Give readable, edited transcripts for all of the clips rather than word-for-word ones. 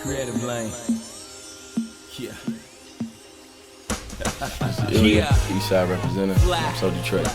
creative lane. Yeah. ILLYA, Eastside representative. I'm so Detroit.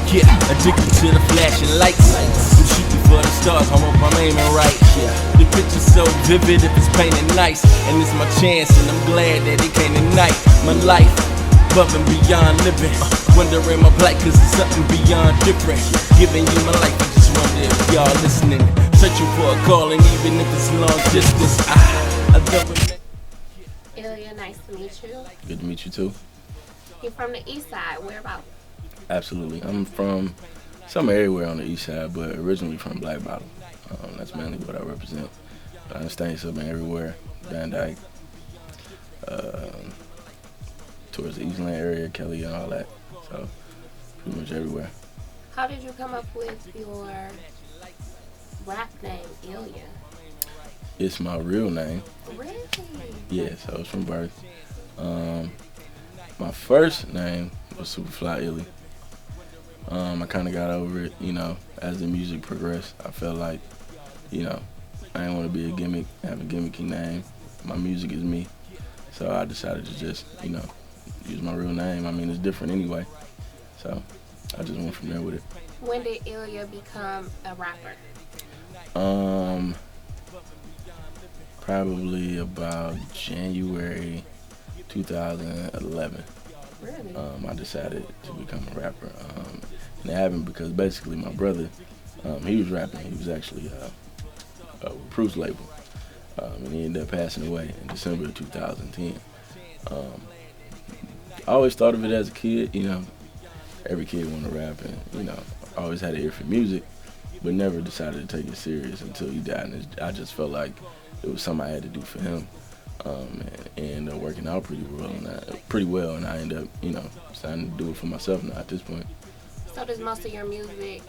Yeah, addicted to the flashing lights. I'm shooting for the stars, I hope I'm aiming right. Yeah, the picture's so vivid if it's painted nice. And it's my chance and I'm glad that it can't ignite my life. Above and beyond living. Wondering my plight cause it's something beyond different. Giving you my life, I just wonder if y'all listening. Searching for a calling even if it's long distance. I love it. ILLYA, nice to meet you. Good to meet you too. You're from the east side, whereabouts? Absolutely. I'm from somewhere everywhere on the east side, but originally from Black Bottom. That's mainly what I represent. But I understand it's been everywhere. Van Dyke, towards the Eastland area, Kelly and all that. So pretty much everywhere. How did you come up with your rap name, ILLYA? It's my real name. Really? Yeah, so it's from birth. My first name was Superfly ILLYA. I kind of got over it, as the music progressed. I felt like, I didn't want to be a gimmick, have a gimmicky name. My music is me. So I decided to just, use my real name. I mean, it's different anyway. So I just went from there with it. When did ILLYA become a rapper? Probably about January 2011. Really? I decided to become a rapper. And it happened because basically my brother, he was rapping. He was actually with Proof's label. And he ended up passing away in December of 2010. I always thought of it as a kid, every kid want to rap and, always had an ear for music, but never decided to take it serious until he died. And I just felt like it was something I had to do for him. And ended up working out pretty well, and I ended up, starting to do it for myself now at this point. So does most of your music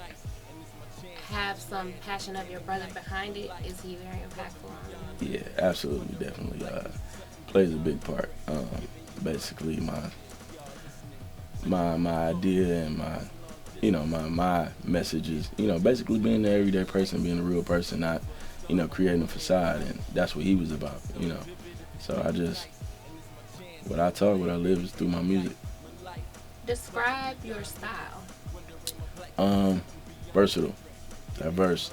have some passion of your brother behind it? Is he very impactful on you? Yeah, absolutely, definitely. Plays a big part. Basically, my idea and my messages, basically being the everyday person, being a real person, not, creating a facade, and that's what he was about, So what I talk, what I live is through my music. Describe your style. Versatile, diverse.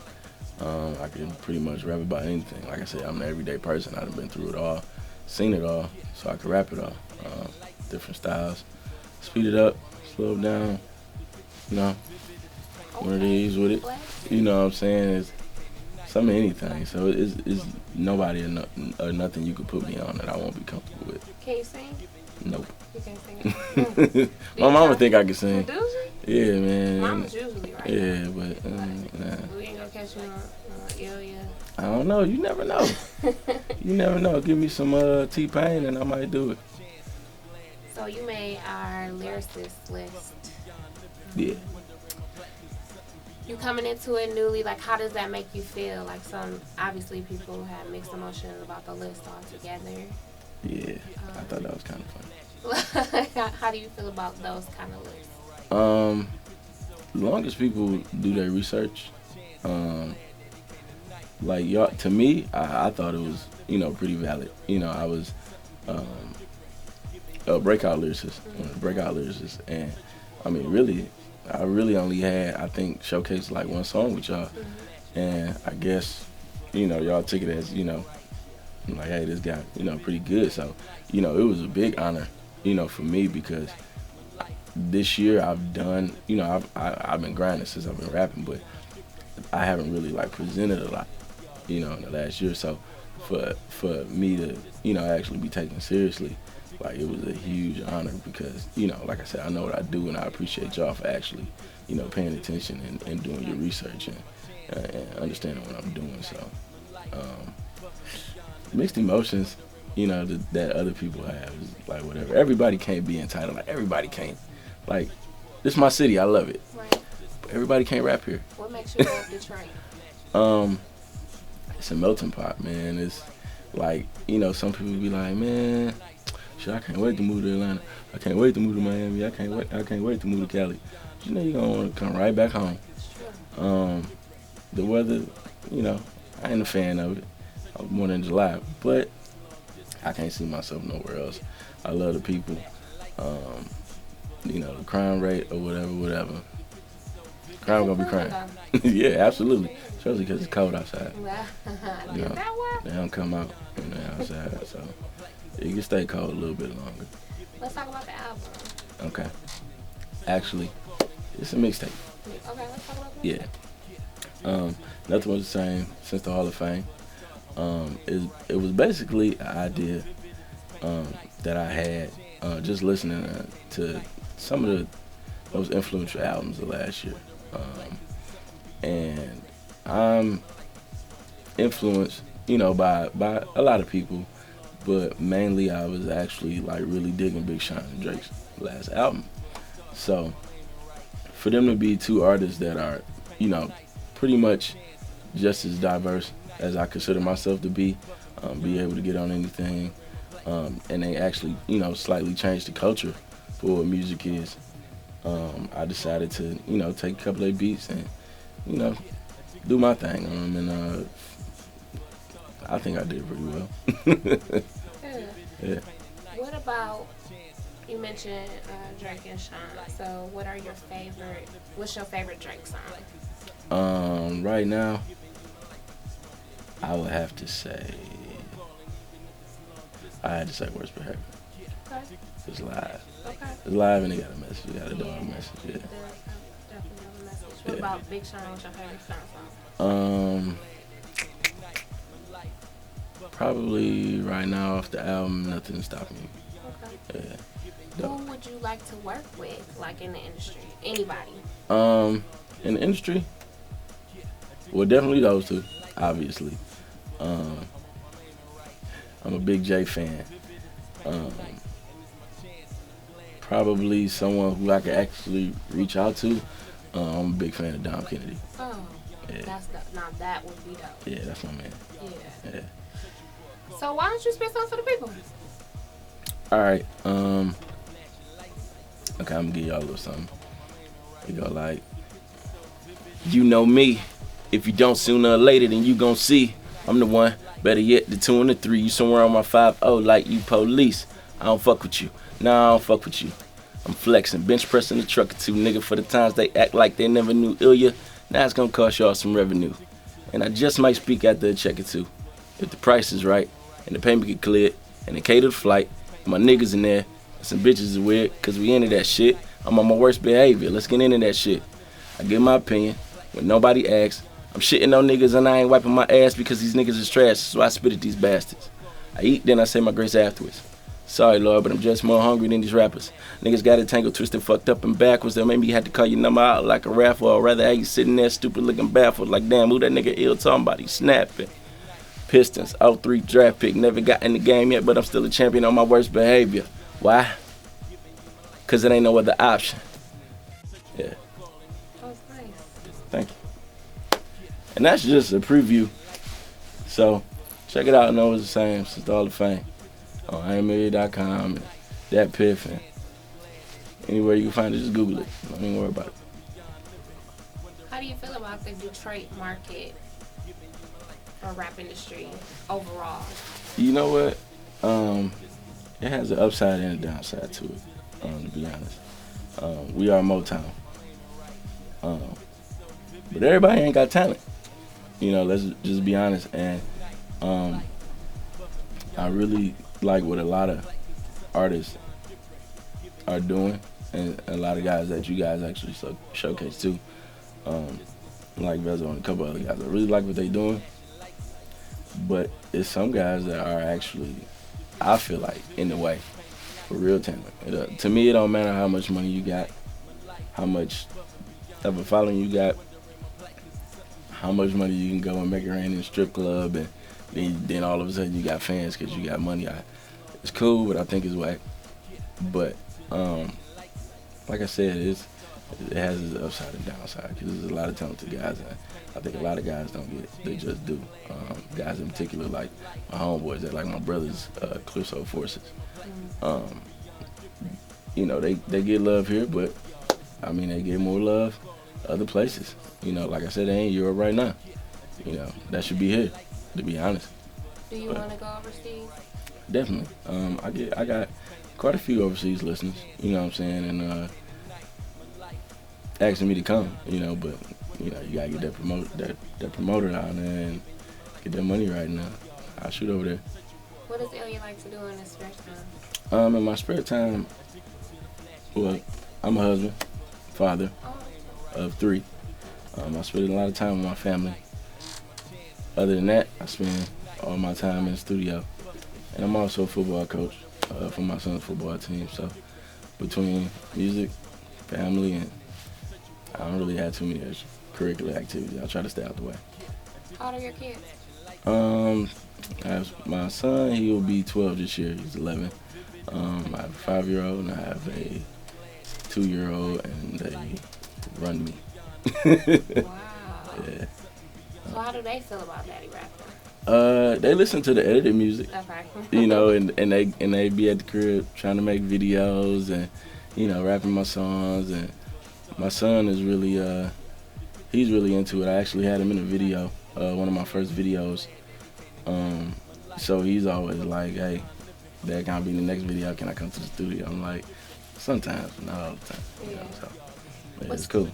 I can pretty much rap about anything. Like I said, I'm an everyday person. I've been through it all, seen it all, so I can rap it all. Different styles. Speed it up, slow it down, one of these with it. You know what I'm saying? It's some of anything. So it's nobody or nothing you could put me on that I won't be comfortable with. Can you sing? Nope. You can't sing? My mama think I can sing. Do she? Yeah, man. Mama's usually right. Yeah, but nah. We ain't gonna catch you on ILLYA. I don't know. You never know. You never know. Give me some T-Pain and I might do it. So you made our lyricist list. Yeah. You coming into it newly, like how does that make you feel? Like obviously people have mixed emotions about the list altogether. Yeah, I thought that was kind of funny. How do you feel about those kind of lists? As long as people do their research, like y'all, to me, I thought it was, pretty valid. I was a breakout lyricist, and I mean, really, I really only had, I think, showcased like one song with y'all, and I guess, y'all took it as, I'm like, hey, this guy, pretty good. So, it was a big honor, for me because this year I've done, I've been grinding since I've been rapping, but I haven't really like presented a lot, in the last year. So for me to, actually be taken seriously, like it was a huge honor because, like I said, I know what I do and I appreciate y'all for actually, paying attention and doing your research and understanding what I'm doing. So, mixed emotions, that other people have is like whatever. Everybody can't be entitled. Like everybody can't. Like, this is my city. I love it. Right. But everybody can't rap here. What makes you love Detroit? It's a melting pot, man. It's like, some people be like, man, shit, I can't wait to move to Atlanta. I can't wait to move to Miami. I can't wait to move to Cali. You're gonna want to come right back home. Sure. The weather, I ain't a fan of it. I was born in July, but I can't see myself nowhere else. I love the people. The crime rate or whatever. Crime gonna be crime. Yeah, absolutely. Especially because it's cold outside. They don't come out outside, so you can stay cold a little bit longer. Let's talk about the album. Okay. Actually, it's a mixtape. Okay, let's talk about that. Yeah. Nothing was the same since the Hall of Fame. It was basically an idea that I had just listening to some of the most influential albums of last year. And I'm influenced, by a lot of people, but mainly I was actually like really digging Big Sean and Drake's last album. So for them to be two artists that are, pretty much just as diverse as I consider myself to be able to get on anything, and they actually, slightly change the culture for what music is. I decided to, take a couple of beats and, do my thing on them, and I think I did pretty well. Yeah. What about, you mentioned Drake and Sean, so what's your favorite Drake song? Right now, I would have to say, Worst Behavior. Okay. It's live. Okay. It's live and it got a message. It got a dog message, yeah. Definitely have a message. What about Big Sean? What's your favorite Sean song? Probably right now off the album, Nothing Stopping Me. Okay. Yeah. Who would you like to work with, like in the industry? Anybody? In the industry? Well, definitely those two, obviously. I'm a big J fan. Probably someone who I could actually reach out to. I'm a big fan of Dom Kennedy. Oh, yeah. Now that would be dope. Yeah, that's my man. Yeah. So why don't you spit something for the people? All right. Okay, I'm gonna give y'all a little something. You go like, you know me. If you don't, sooner or later, then you gon' see. I'm the one. Better yet, the 2 and the 3. You somewhere on my 5-0 like you police. I don't fuck with you. Nah, I don't fuck with you. I'm flexing, bench pressing the truck or two, nigga. For the times they act like they never knew ILLYA, now it's gonna cost y'all some revenue. And I just might speak after a check or two. If the price is right, and the payment get cleared, and they cater the flight, and my niggas in there, and some bitches is weird, cause we into that shit. I'm on my worst behavior, let's get into that shit. I give my opinion, when nobody asks. I'm shitting on niggas and I ain't wiping my ass because these niggas is trash, so I spit at these bastards. I eat, then I say my grace afterwards. Sorry, Lord, but I'm just more hungry than these rappers. Niggas got it tangled, twisted, fucked up, and backwards. That made me had to call your number out like a raffle, or rather how you sitting there stupid looking baffled. Like, damn, who that nigga ill talking about? He snapping. Pistons, 03 draft pick, never got in the game yet, but I'm still a champion on my worst behavior. Why? Cause it ain't no other option. Yeah. That was nice. Thank you. And that's just a preview. So check it out. Know it's the same since the Hall of Fame. On ILLYA.com and that Piff, and anywhere you can find it, just Google it. Don't even worry about it. How do you feel about the Detroit market or rap industry overall? You know what? It has an upside and a downside to it, to be honest. We are Motown. But everybody ain't got talent. Let's just be honest. And I really like what a lot of artists are doing, and a lot of guys that you guys actually showcase too. Like Vezo and a couple other guys. I really like what they doing. But it's some guys that are actually, I feel like, in the way for real talent. To me, it don't matter how much money you got, how much of a following you got, how much money you can go and make it rain in a strip club, and then all of a sudden you got fans because you got money. It's cool, but I think it's whack. But like I said, it has its upside and downside because there's a lot of talented guys, and I think a lot of guys don't get it. They just do. Guys in particular, like my homeboys, that like my brothers, Clear Soul Forces. They get love here, but I mean they get more love other places. Like I said, they ain't Europe right now. That should be here, to be honest. Do you want to go overseas? Definitely. I got quite a few overseas listeners, you know what I'm saying, and asking me to come, you know, but you know, you gotta get that promoter out there and get that money right now. I'll shoot over there. What does ILLYA like to do in his spare time? In my spare time, well, I'm a husband, father of 3. I spend a lot of time with my family. Other than that, I spend all my time in the studio. And I'm also a football coach for my son's football team. So between music, family, and I don't really have too many curricular activities. I try to stay out the way. How old are your kids? I have my son, he will be 12 this year. He's 11. I have a 5-year-old and I have a 2-year-old, and they run me. Wow. Yeah. So how do they feel about daddy rapping? They listen to the edited music. Okay. You know, and they be at the crib trying to make videos and, you know, rapping my songs. And my son is really he's really into it. I actually had him in a video, one of my first videos. So he's always like, hey, Dad, can I be in the next video? Can I come to the studio? I'm like, sometimes, not all the time. You know, so yeah, it's cool.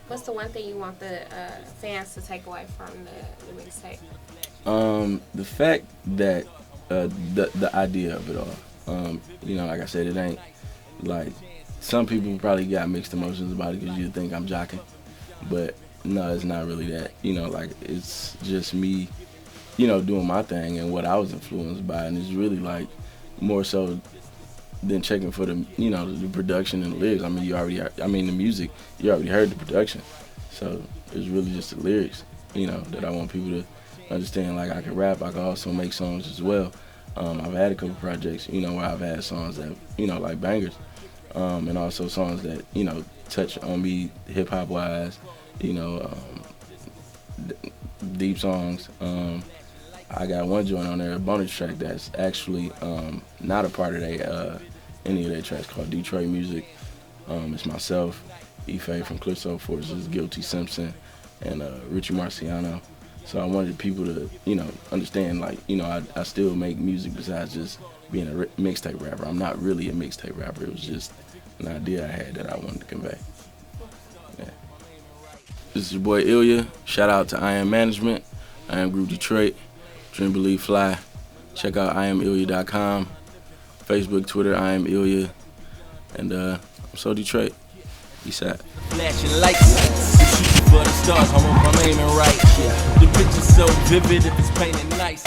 What's the one thing you want the fans to take away from the mixtape? The fact that the idea of it all. You know, like I said, it ain't like some people probably got mixed emotions about it because you think I'm jocking, but no, it's not really that. You know, like it's just me, you know, doing my thing and what I was influenced by, and it's really like more so than checking for the, you know, the production and the lyrics. I mean, the music, you already heard the production, so it's really just the lyrics, you know, that I want people to understand. Like I can rap, I can also make songs as well. I've had a couple projects, you know, where I've had songs that, you know, like bangers, and also songs that, you know, touch on me hip hop wise, you know, deep songs. I got one joint on there, a bonus track that's actually not a part of any of their tracks, called Detroit Music. It's myself, Ife from Clipso Forces, Guilty Simpson, and Richie Marciano. So I wanted people to, you know, understand, like, you know, I still make music besides just being a mixtape rapper. I'm not really a mixtape rapper. It was just an idea I had that I wanted to convey. Yeah. This is your boy ILLYA. Shout out to I Am Management, I Am Group Detroit, Dream Believe Fly. Check out IamILLYA.com, Facebook, Twitter, I Am ILLYA, and I'm so Detroit. Peace out. Flashing lights, the shooting for the stars. I'm aiming right. The picture's so vivid if it's painted nice.